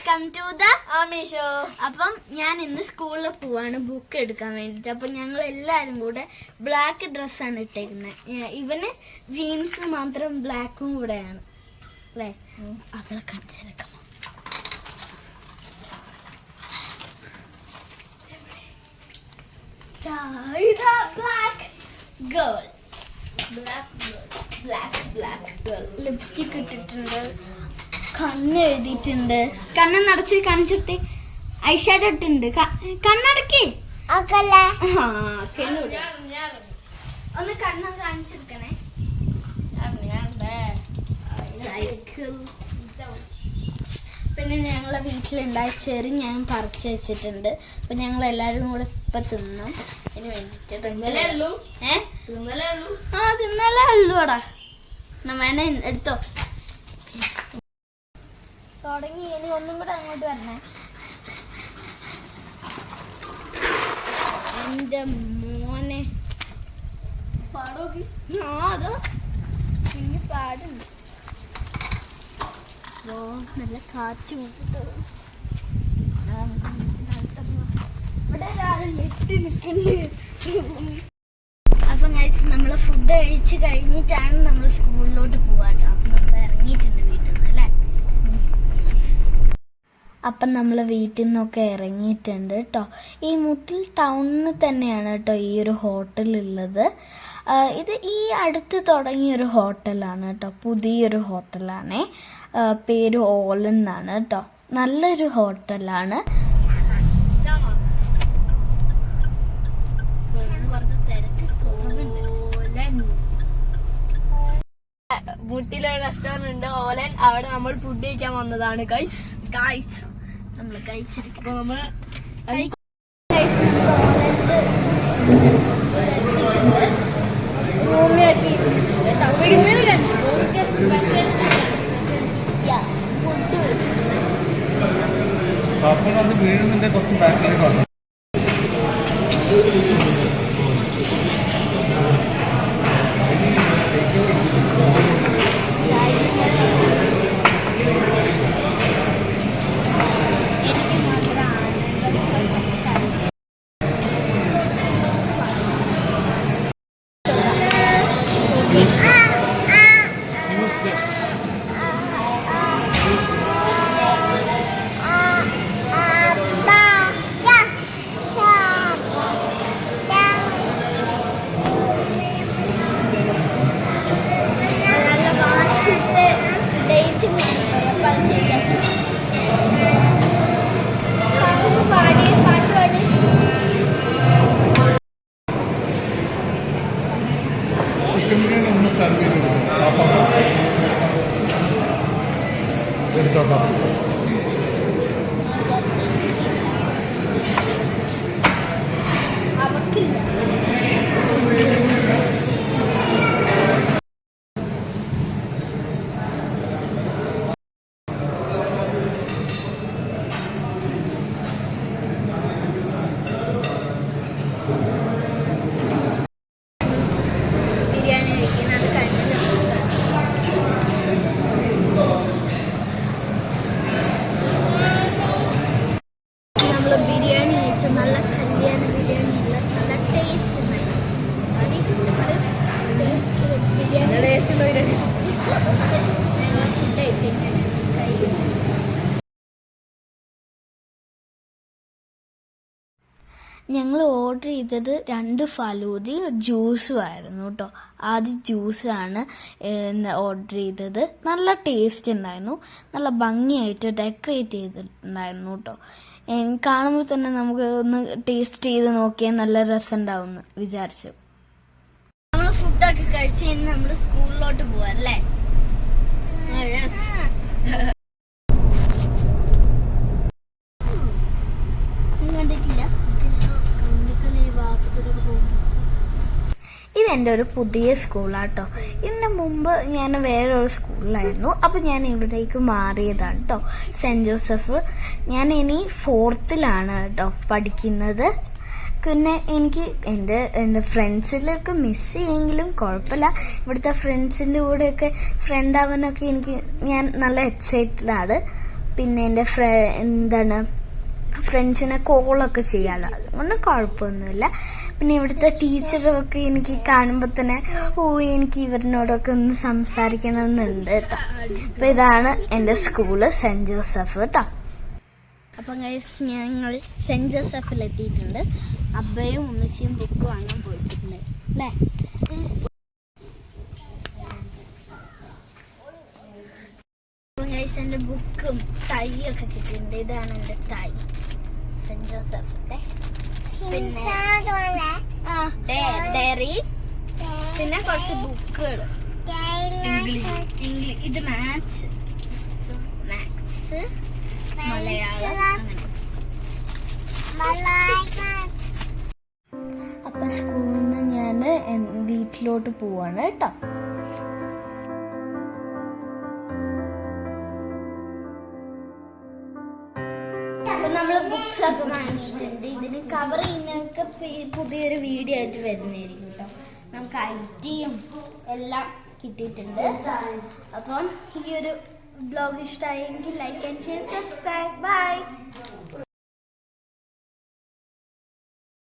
Welcome to the ആമീഷോ. അപ്പം ഞാൻ ഇന്ന് സ്കൂളിൽ പോവാണ് ബുക്ക് എടുക്കാൻ വേണ്ടിട്ട്. അപ്പൊ ഞങ്ങൾ എല്ലാരും കൂടെ ബ്ലാക്ക് ഡ്രസ്സാണ് ഇട്ടേക്കുന്നത്. ഇവന് ജീൻസ് മാത്രം ബ്ലാക്കും കൂടെയാണ് അല്ലേ? അവളെ കാണിച്ചേക്കാം. ലിപ്സ്റ്റിക് ഇട്ടിട്ടുണ്ട്, കണ്ണ് എഴുതിയിട്ടുണ്ട്. കണ്ണ് നടച്ച് കാണിച്ചിട്ട് ഐഷാഡോ ഇട്ടുണ്ട്. കണ്ണടക്കി ഒന്ന് കണ്ണ് കാണിച്ചെടുക്കണേ. പിന്നെ ഞങ്ങളെ വീട്ടിലുണ്ടായ ചെറി ഞാൻ പറിച്ച് വെച്ചിട്ടുണ്ട്. അപ്പൊ ഞങ്ങൾ എല്ലാരും കൂടെ ഇപ്പൊ തിന്നും. ഇതിന് വേണ്ടിട്ട് തിന്നലേ ഉള്ളൂടാ. വേണേ എടുത്തോ. തുടങ്ങി. ഇനി ഒന്നും കൂടെ അങ്ങോട്ട് വരണേ. എന്റെ മോനെ അതോ ഇനി പാടുണ്ട്. ഓ നല്ല കാറ്റ് ഇവിടെ ഒരാൾ എത്തി നിൽക്കണ്ട്. അപ്പൊ കഴിച്ച് നമ്മള് ഫുഡ് കഴിച്ച് കഴിഞ്ഞിട്ടാണ് നമ്മൾ സ്കൂളിലോട്ട് പോവാട്ടോ. അപ്പൊ നമ്മൾ ഇറങ്ങിയിട്ടുണ്ട് വീട്ടിൽ നിന്ന് അല്ലേ? അപ്പം നമ്മൾ വീട്ടിൽ നിന്നൊക്കെ ഇറങ്ങിയിട്ടുണ്ട് കേട്ടോ. ഈ മുട്ടിൽ ടൗണിൽ തന്നെയാണ് കേട്ടോ ഈ ഒരു ഹോട്ടലുള്ളത്. ഇത് ഈ അടുത്ത് തുടങ്ങിയൊരു ഹോട്ടലാണ് കേട്ടോ. പുതിയൊരു ഹോട്ടലാണേ. പേര് ഓലൻ എന്നാണ് കേട്ടോ. നല്ലൊരു ഹോട്ടലാണ്. മുട്ടിലൊരു റെസ്റ്റോറന്റ് ഉണ്ട് ഓലൻ. അവിടെ നമ്മൾ ഫുഡ് കഴിക്കാൻ വന്നതാണ് ഗൈസ്. നമ്മൾ കഴിച്ചിരിക്കും. വീഴുന്നുണ്ട് കുറച്ച് ബാക്കിലേക്ക് വന്നു. ഞങ്ങൾ ഓർഡർ ചെയ്തത് 2 ഫലൂദി ജ്യൂസും ആയിരുന്നു കേട്ടോ. ആദ്യം ജ്യൂസാണ് ഓർഡർ ചെയ്തത്. നല്ല ടേസ്റ്റ് ഉണ്ടായിരുന്നു. നല്ല ഭംഗിയായിട്ട് ഡെക്കറേറ്റ് ചെയ്തിട്ടുണ്ടായിരുന്നു കേട്ടോ. കാണുമ്പോൾ തന്നെ നമുക്ക് ഒന്ന് ടേസ്റ്റ് ചെയ്ത് നോക്കിയാൽ നല്ല രസം ഉണ്ടാവും എന്ന് വിചാരിച്ചു. നമ്മൾ ഫുഡൊക്കെ കഴിച്ച് കഴിഞ്ഞ് നമ്മൾ സ്കൂളിലോട്ട് പോവാല്ലേ? ഇതെൻ്റെ ഒരു പുതിയ സ്കൂളാട്ടോ. ഇതിന് മുമ്പ് ഞാൻ വേറൊരു സ്കൂളിലായിരുന്നു. അപ്പം ഞാൻ ഇവിടേക്ക് മാറിയതാണ് കേട്ടോ, സെൻറ്റ് ജോസഫ്. ഞാൻ ഇനി 4th കേട്ടോ പഠിക്കുന്നത്. പിന്നെ എനിക്ക് എൻ്റെ ഫ്രണ്ട്സിലൊക്കെ മിസ് ചെയ്യെങ്കിലും കുഴപ്പമില്ല. ഇവിടുത്തെ ഫ്രണ്ട്സിൻ്റെ കൂടെയൊക്കെ ഫ്രണ്ട് ആവാനൊക്കെ ഞാൻ നല്ല എക്സൈറ്റഡ് ആണ്. പിന്നെ എൻ്റെ ഫ്രണ്ട്സിനെ കോളൊക്കെ ചെയ്യാമല്ലോ, അതുകൊണ്ട് കുഴപ്പമൊന്നുമില്ല. പിന്നെ ഇവിടുത്തെ ടീച്ചറൊക്കെ എനിക്ക് കാണുമ്പോൾ തന്നെ എനിക്ക് ഇവരിനോടൊക്കെ ഒന്ന് സംസാരിക്കണമെന്നുണ്ട് കേട്ടോ. അപ്പം ഇതാണ് എൻ്റെ സ്കൂള്, സെൻറ് ജോസഫ് കേട്ടോ. അപ്പം ഗൈസ് ഞങ്ങൾ സെൻറ് ജോസഫിൽ എത്തിയിട്ടുണ്ട്. അബ്ബയും ഉമ്മച്ചിയും ബുക്ക് വാങ്ങാൻ പോയിട്ടുണ്ട് അല്ലേ. അപ്പം ഗൈസ് എൻ്റെ ബുക്കും തൈയൊക്കെ കിട്ടിയിട്ടുണ്ട്. ഇതാണ് എൻ്റെ തൈ, സെൻറ് ജോസഫിൻ്റെ. പിന്നെ ഡയറി, പിന്നെ കുറച്ച് ബുക്കുകൾ, ഇംഗ്ലീഷ്, ഇത് മാത്സ്, മലയാളം, അങ്ങനെ. അപ്പൊ സ്കൂളിൽ നിന്ന് ഞാൻ വീട്ടിലോട്ട് പോവാണ് കേട്ടോ. അപ്പൊ നമ്മള് ബുക്സ് ഒക്കെ വാങ്ങിയിട്ടുണ്ട്. ഇതിന് കവർ ചെയ്യുന്നതൊക്കെ പുതിയൊരു വീഡിയോ ആയിട്ട് വരുന്നതായിരിക്കും കേട്ടോ. നമുക്ക് ഐറ്റിയും എല്ലാം കിട്ടിയിട്ടുണ്ട്. അപ്പം ഈ ഒരു ബ്ലോഗ് ഇഷ്ടമായെങ്കിൽ like and share, subscribe. By.